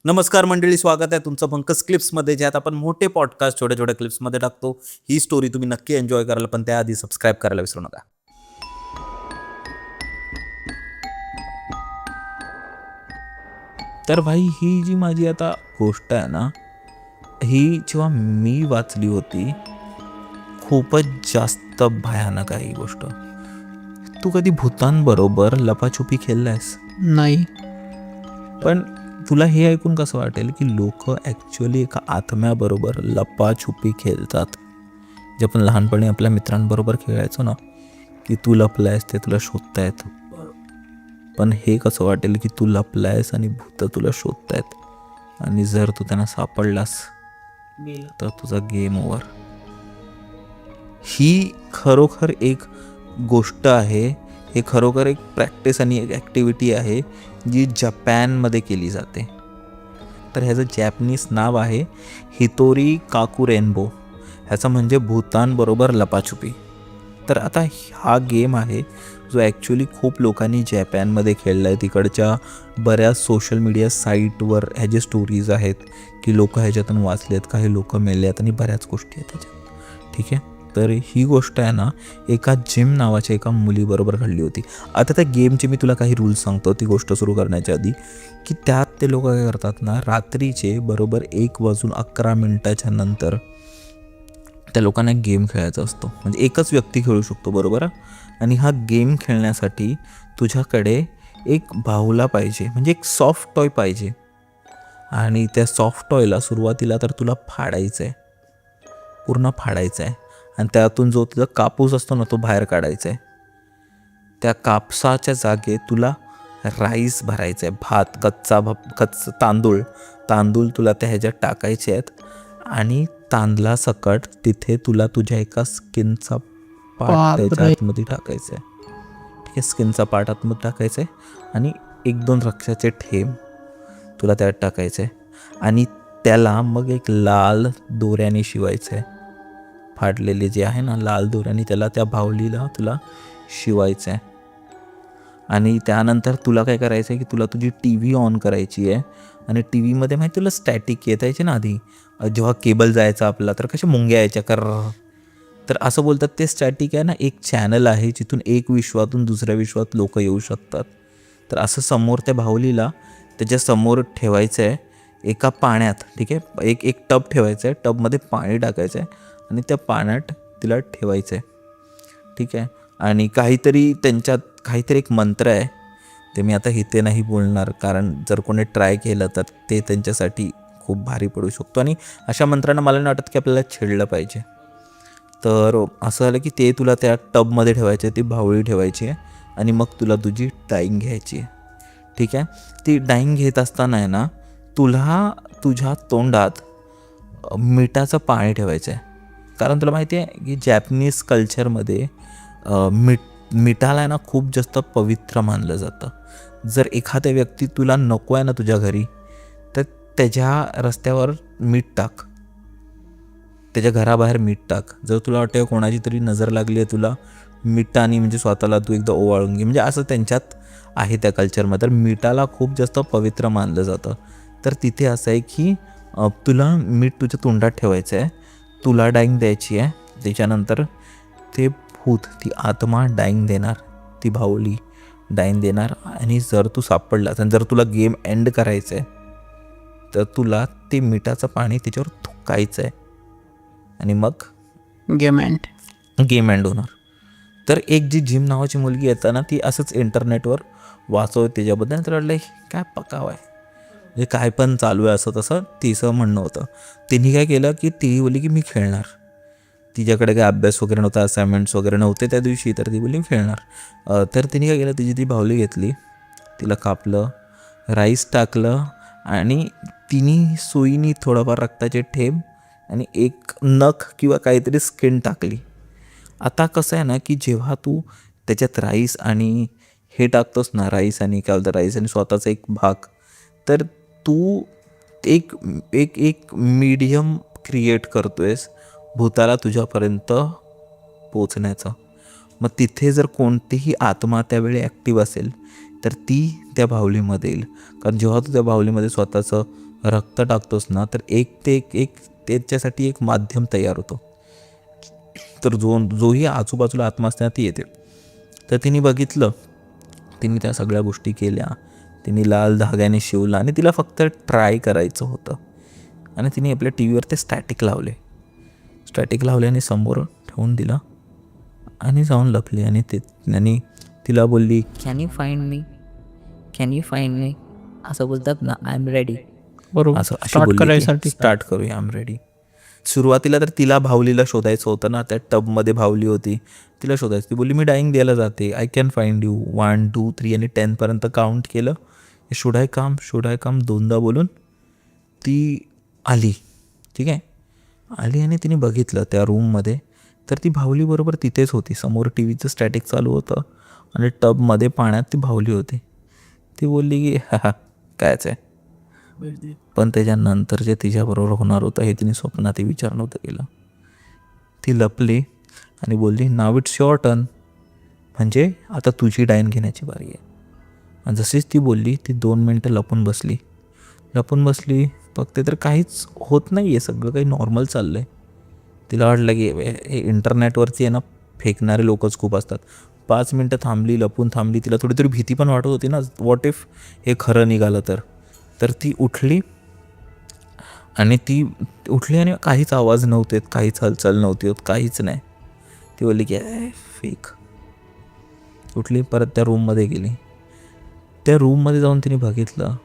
नमस्कार मंडळी, स्वागत आहे तुमचं पंकज क्लिप्समध्ये, ज्यात आपण मोठे पॉडकास्ट छोट्या छोट्या क्लिप्समध्ये टाकतो. ही स्टोरी तुम्ही नक्की एन्जॉय कराल, पण त्याआधी सबस्क्राईब करायला विसरू नका. तर भाई, ही जी माझी आता गोष्ट आहे ना, ही जेव्हा मी वाचली होती, खूपच जास्त भयानक आहे ही गोष्ट. तू कधी भूतांबरोबर लपाछुपी खेळलायस? नाही. पण तुला हे ऐकून कसं वाटेल की लोक ॲक्च्युअली एका आत्म्याबरोबर लपाछुपी खेळतात. जे आपण लहानपणी आपल्या मित्रांबरोबर खेळायचो ना, की तू लपलायस ते तुला शोधतायत. पण हे कसं वाटेल की तू लपलायस आणि भूत तुला शोधतायत, आणि जर तू त्यांना सापडलास तर तुझा गेम ओव्हर. ही खरोखर एक गोष्ट आहे. हे खरोखर एक प्रॅक्टिस आणि एक ॲक्टिव्हिटी आहे जी जपानमध्ये केली जाते. तर ह्याचं जॅपनीज नाव आहे हितोरी काकुरेन्बो. ह्याचं म्हणजे भूतांबरोबर लपाछुपी. तर आता हा गेम आहे जो ॲक्च्युली खूप लोकांनी जपानमध्ये खेळला आहे. तिकडच्या बऱ्याच सोशल मीडिया साईटवर ह्याचे स्टोरीज आहेत की लोक ह्याच्यातून वाचलेत, काही लोक मेले आहेत आणि बऱ्याच गोष्टी आहेत त्याच्यात. ठीक आहे. तर ही गोष्ट आहे ना, एका जिम नावाच्या एका मुलीबरोबर घडली होती. आता त्या गेमचे मी तुला काही रूल्स सांगतो ती गोष्ट सुरू करण्याच्या आधी, की त्यात ते लोक काय करतात ना, रात्रीचे बरोबर 1:11 नंतर त्या लोकांना गेम खेळायचा असतो. म्हणजे एकच व्यक्ती खेळू शकतो, बरोबर. आणि हा गेम खेळण्यासाठी तुझ्याकडे एक बाहुला पाहिजे, म्हणजे एक सॉफ्ट टॉय पाहिजे. आणि त्या सॉफ्ट टॉयला सुरुवातीला तर तुला फाडायचं आहे, पूर्ण फाडायचं आहे. आणि त्यातून जो तुझा कापूस असतो ना, तो बाहेर काढायचा आहे. त्या कापसाच्या जागे तुला राईस भरायचं आहे, भात, कच्चा तांदूळ तुला त्या ह्याच्यात टाकायचे आहेत. आणि तांदळासकट तिथे तुला तुझ्या एका स्किनचा पार्ट त्याच्या आतमध्ये टाकायचा आहे. ठीक आहे, स्किनचा पार्ट आतमध्ये टाकायचा आहे. आणि 1-2 रक्ताचे ठेंब तुला त्यात टाकायचे आहे. आणि त्याला मग एक लाल दोऱ्याने शिवायचं आहे. फाडलेले जे आहे ना, लाल दोऱ्याने त्याला, त्या बाहुलीला तुला शिवायचं आहे. आणि त्यानंतर तुला काय करायचं आहे की तुला तुझी टी व्ही ऑन करायची आहे. आणि टी व्हीमध्ये माहिती तुला स्टॅटिक येत यायचे ना आधी, जेव्हा केबल जायचा आपला तर कशा मुंग्या यायच्या कर. तर असं बोलतात ते स्टॅटिक आहे ना, एक चॅनल आहे जिथून एक विश्वातून दुसऱ्या विश्वात लोक येऊ शकतात. तर असं समोर त्या बाहुलीला त्याच्यासमोर ठेवायचं आहे एका पाण्यात. ठीक आहे, एक टब ठेवायचं आहे, टबमध्ये पाणी टाकायचं आहे आणि त्या पाण्यात तिला ठेवायचं आहे. ठीक आहे. आणि काहीतरी एक मंत्र आहे, ते मी आता इथे नाही बोलणार, कारण जर कोणी ट्राय केलं तर ते त्यांच्यासाठी खूप भारी पडू शकतो. आणि अशा मंत्रांना मला नाही वाटत की आपल्याला छेडलं पाहिजे. तर असं झालं की ते तुला त्या टबमध्ये ठेवायचे, ती बाहुली ठेवायची आहे. आणि मग तुला तुझी डाईंग घ्यायची आहे. ठीक आहे. ती डाईंग घेत असताना आहे ना, तुला तुझ्या तोंडात मिठाचं पाणी ठेवायचं आहे. कारण तुला माहिती आहे की जॅपनीज कल्चरमध्ये मिठाला आहे ना खूप जास्त पवित्र मानलं जातं. जर एखाद्या व्यक्ती तुला नको आहे ना तुझ्या घरी, तर त्याच्या रस्त्यावर मीठ टाक, त्याच्या घराबाहेर मीठ टाक. जर तुला वाटतं कोणाची तरी नजर लागली आहे तुला, मिठाने म्हणजे स्वतःला तू एकदा ओवाळून घे, म्हणजे असं त्यांच्यात आहे त्या कल्चरमध्ये. तर मिठाला खूप जास्त पवित्र मानलं जातं. तर तिथे असं आहे की तुला मीठ तुझ्या तोंडात ठेवायचं आहे, तुला डाईंग द्यायची आहे. त्याच्यानंतर ते भूत, ती आत्मा डाईंग देणार, ती बाहुली डाईंग देणार. आणि जर तू सापडलास आणि जर तुला गेम एंड करायचं आहे तर तुला ते मिठाचं पाणी त्याच्यावर थुकायचं आहे आणि मग गेम एंड होणार. तर एक जी जिम नावाची मुलगी येतं ना, ती असंच इंटरनेटवर वाचव त्याच्याबद्दल, तर वाटलं काय पकाव आहे, म्हणजे काय पण चालू आहे असं तसं तिचं म्हणणं होतं. तिने काय केलं की ती बोलली की मी खेळणार. तिच्याकडे काय अभ्यास वगैरे नव्हता, असाइनमेंट्स वगैरे नव्हते त्या दिवशी, तर ती बोलली खेळणार. तर तिने काय केलं, तिची ती बाहुली घेतली, तिला कापलं, राईस टाकलं आणि तिने सुईनी थोडंफार रक्ताचे ठेंब आणि एक नख किंवा काहीतरी स्किन टाकली. आता कसं आहे ना की जेव्हा तू त्याच्यात राईस आणि हे टाकतोस ना, राईस आणि काय बोलतं, राईस आणि स्वतःचा एक भाग, तर तू एक एक एक मीडियम क्रिएट करतोयस भूताला तुझ्यापर्यंत पोचण्याचं. मग तिथे जर कोणतीही आत्मा त्यावेळी ॲक्टिव्ह असेल तर ती त्या बाहुलीमध्ये येईल. कारण जेव्हा तू त्या बाहुलीमध्ये स्वतःचं रक्त टाकतोस ना तर एक त्याच्यासाठी एक माध्यम तयार होतो. तर जोही आजूबाजूला आत्मा असते ना ती येते. तर तिने बघितलं, तिने त्या सगळ्या गोष्टी केल्या, तिने लाल धाग्याने शिवलं आणि तिला फक्त ट्राय करायचं होतं. आणि तिने आपल्या टी व्हीवर ते स्टॅटिक लावले आणि समोर ठेवून दिला आणि जाऊन लपली. आणि तिला बोलली, कॅन यू फाइंड मी असं बोलतात ना, आय एम रेडी. बरोबर. अशी स्टार्ट बोलली करायसाठी स्टार्ट करूया, आय एम रेडी. सुरुवातीला तर तिला भावलीला शोधायचं होतं ना, त्या टबमध्ये भावली होती, तिला शोधायचं. ती बोलली मी डाईंग द्यायला जाते, आय कॅन फाइंड यू. 1 2 3 आणि 10पर्यंत काउंट केलं. शुड आय कम 2दा बोलून ती आली. ठीक आहे, आली आणि तिने बघितलं त्या रूममध्ये, तर ती भावलीबरोबर तिथेच होती. समोर टी व्हीचं स्टॅटिक चालू होतं आणि टबमध्ये पाण्यात ती भावली होती. ती बोलली की हा कायच आहे. पण त्याच्यानंतर जे तिच्याबरोबर होणार होतं हे तिने स्वप्नातही विचार नव्हतं केलं. ती लपली आणि बोलली नाव इट्स युअर टर्न, म्हणजे आता तुझी डाईन घेण्याची बारी आहे. आणि जशीच ती बोलली ती 2 मिनटं लपून बसली. बघते तर काहीच होत नाही आहे, सगळं काही नॉर्मल चाललं आहे. तिला वाटलं की हे इंटरनेटवरती आहे ना, फेकणारे लोकच खूप असतात. 5 मिनटं लपून थांबली. तिला थोडी भीती पण वाटत होती ना, व्हॉट इफ हे खरं निघालं तर ती उठली आणि काहीच आवाज नव्हते, काहीच हालचाल नव्हती होत, काहीच नाही. ती बोलली की फेक. उठली, परत त्या रूममध्ये गेली. त्या रूममध्ये जाऊन तिने बघितलं,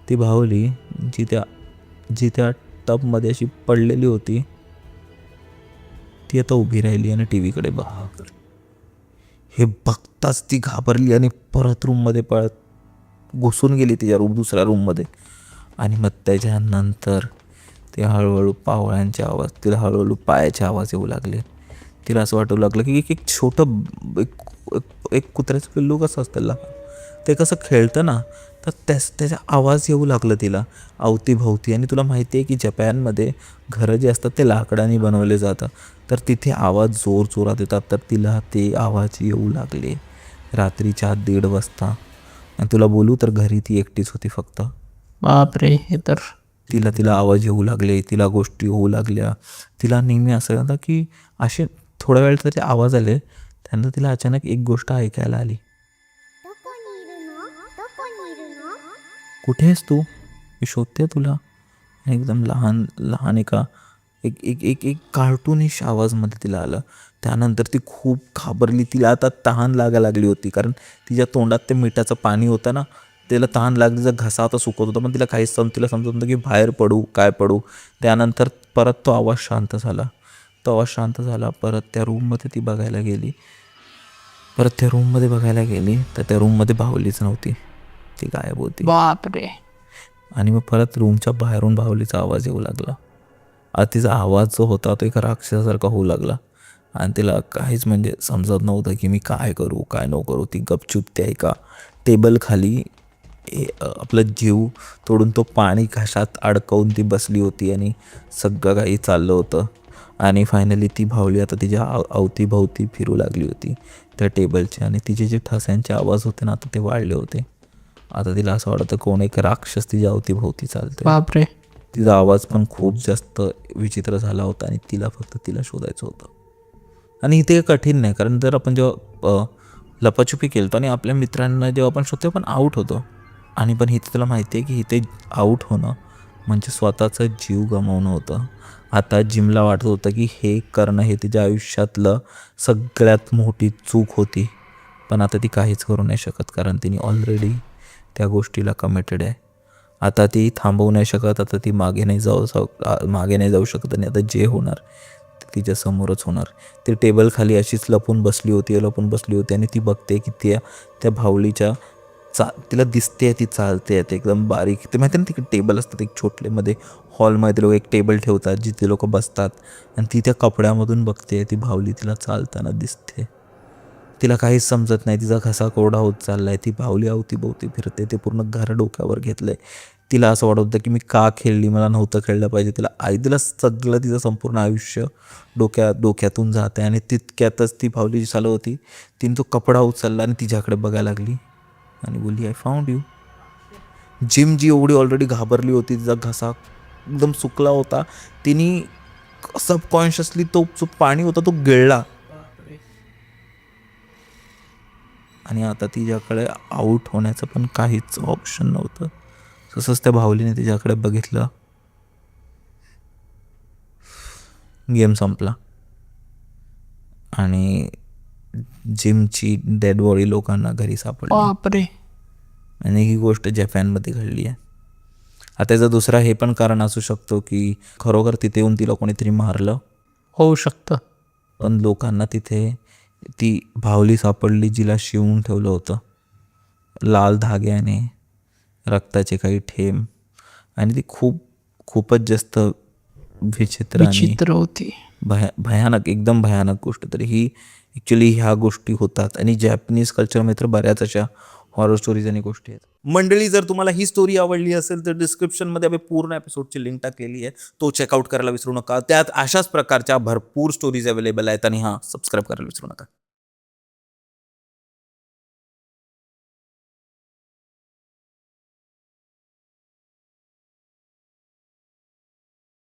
ती भावली जी त्या टबमध्ये अशी पडलेली होती, ती आता उभी राहिली आणि टी व्हीकडे बघत. हे बघताच ती घाबरली आणि परत रूममध्ये घुसून गेली तिच्या दुसऱ्या रूममध्ये. आणि मग त्याच्यानंतर ते हळूहळू पावळ्यांचे आवाज, तिला हळूहळू पायाचे आवाज येऊ लागले. तिला असं वाटू लागलं की एक छोटं एक कुत्र्याचं पिल्लू कसं असतं ते कसं खेळतं ना, तर त्याचा आवाज येऊ लागलं तिला अवतीभोवती. आणि तुला माहिती आहे की जपानमध्ये घरं जे असतात ते लाकडाने बनवले जातात, तर तिथे आवाज जोरात येतात. तर तिला ते आवाज येऊ लागले रात्रीच्या 1:30 वाजता. आणि तुला बोलू तर घरी ती एकटीच होती फक्त. बापरे. हे तर तिला आवाज येऊ लागले, तिला गोष्टी होऊ लागल्या. तिला नेहमी असं होतं की असे थोड्या वेळ तरी आवाज आले, त्यानंतर तिला अचानक एक गोष्ट ऐकायला आली. कुठे आहेस तू, मी शोधते तुला. एकदम लहान एक कार्टूनिश आवाजमध्ये तिला आलं. त्यानंतर ती खूप घाबरली. तिला आता तहान लागायला लागली होती, कारण तिच्या तोंडात ते मिठाचं पाणी होतं ना, तिला तहान लागली. तिचा घसा आता सुकत होता, पण तिला तिला समजत होतं की बाहेर पडू काय पडू. त्यानंतर परत तो आवाज शांत झाला. परत त्या रूममध्ये ती बघायला गेली. तर त्या रूममध्ये भावलीच नव्हती, ती गायब होती. बापरे. आणि मग परत रूमच्या बाहेरून भावलीचा आवाज येऊ लागला. तिचा आवाज जो होता तो एक राक्षसासारखा होऊ लागला. आणि तिला काहीच म्हणजे समजत नव्हतं की मी काय करू काय नको करू. ती गपचूप त्या एका टेबल खाली आपलं जीव तोडून तो पाणी घशात अडकवून ती बसली होती आणि सगळं काही चाललं होतं. आणि फायनली ती भावली आता तिच्या अवतीभवती फिरू लागली होती त्या टेबलचे. आणि तिचे जे ठसांचे आवाज होते ना, आता ते वाढले होते. आता तिला असं वाटतं कोण एक राक्षस तिच्या अवतीभोवती चालते. बापरे. तिचा आवाज पण खूप जास्त विचित्र झाला होता आणि तिला शोधायचं होतं. आणि इथे कठीण नाही, कारण जर आपण जेव्हा लपाछुपी केलतो आणि आपल्या मित्रांना जेव्हा आपण शोधतो पण आऊट होतो. आणि पण इथे तुला माहिती आहे की इथे आऊट होणं म्हणजे स्वतःचा जीव गमावणं होतं. आता जिमला वाटत होतं की हे करणं हे तिच्या आयुष्यातलं सगळ्यात मोठी चूक होती. पण आता ती काहीच करू नाही शकत, कारण तिने ऑलरेडी त्या गोष्टीला कमिटेड आहे. आता ती थांबवू नाही शकत. आता ती मागे नाही जाऊ शकत. आणि आता जे होणार ते तिच्या समोरच होणार. ती टेबल खाली अशीच लपून बसली होती आणि ती बघते की त्या भावलीच्या तिला दिसते ती चालते एकदम बारीक. ते माहिती ना, तिकडे टेबल असतात एक छोटलेमध्ये हॉलमध्ये लोक एक टेबल ठेवतात जिथे लोक बसतात. आणि ती त्या कपड्यामधून बघते ती भावली तिला चालताना दिसते. तिला काहीच समजत नाही, तिचा घसा कोरडा होत चाललाय. ती भावली अवतीभोवती फिरते, ते पूर्ण घर डोक्यावर घेतलंय. तिला असं वाटत होतं की मी का खेळली, मला नव्हतं खेळलं पाहिजे. तिला सगळं तिचं संपूर्ण आयुष्य डोक्यातून जात आहे. आणि तितक्यातच ती भावली जी चालू होती, तिने तो कपडा उचलला आणि तिच्याकडे बघायला लागली आणि बोलली आय फाउंड यू. जिम जी एवढी ऑलरेडी घाबरली होती, तिचा घसा एकदम सुकला होता, तिने सबकॉन्शियसली तो जो पाणी होता तो गिळला आणि आता तिच्याकडे आऊट होण्याचं पण काहीच ऑप्शन नव्हतं. तसंच त्या भावलीने तिच्याकडे बघितलं. गेम संपला आणि जिमची डेड बॉडी लोकांना घरी सापडली. बापरे. आणि ही गोष्ट जपानमध्ये घडली आहे. आता त्याचं दुसरा हे पण कारण असू शकतो की खरोखर तिथे येऊन तिला कोणीतरी मारलं, होऊ शकतं. पण लोकांना तिथे ती भावली सापडली जिला शिवून ठेवलं होतं लाल धाग्याने, रक्ताचे काही थेंब, आणि ती खूपच जास्त विचित्र आणि विचित्र होती. भयानक, एकदम भयानक गोष्ट. तर ही ॲक्च्युली ह्या गोष्टी होतात आणि जॅपनीज कल्चरमध्ये तर बऱ्याच अशा हॉरर स्टोरीज आणि गोष्टी आहेत. मंडळी, जर तुम्हाला ही स्टोरी आवडली असेल तर डिस्क्रिप्शनमध्ये आम्ही पूर्ण एपिसोडची लिंक टाकलेली आहे, तो चेकआउट करायला विसरू नका. त्यात अशाच प्रकारच्या भरपूर स्टोरीज अवेलेबल आहेत आणि हां, सबस्क्राईब करायला विसरू नका.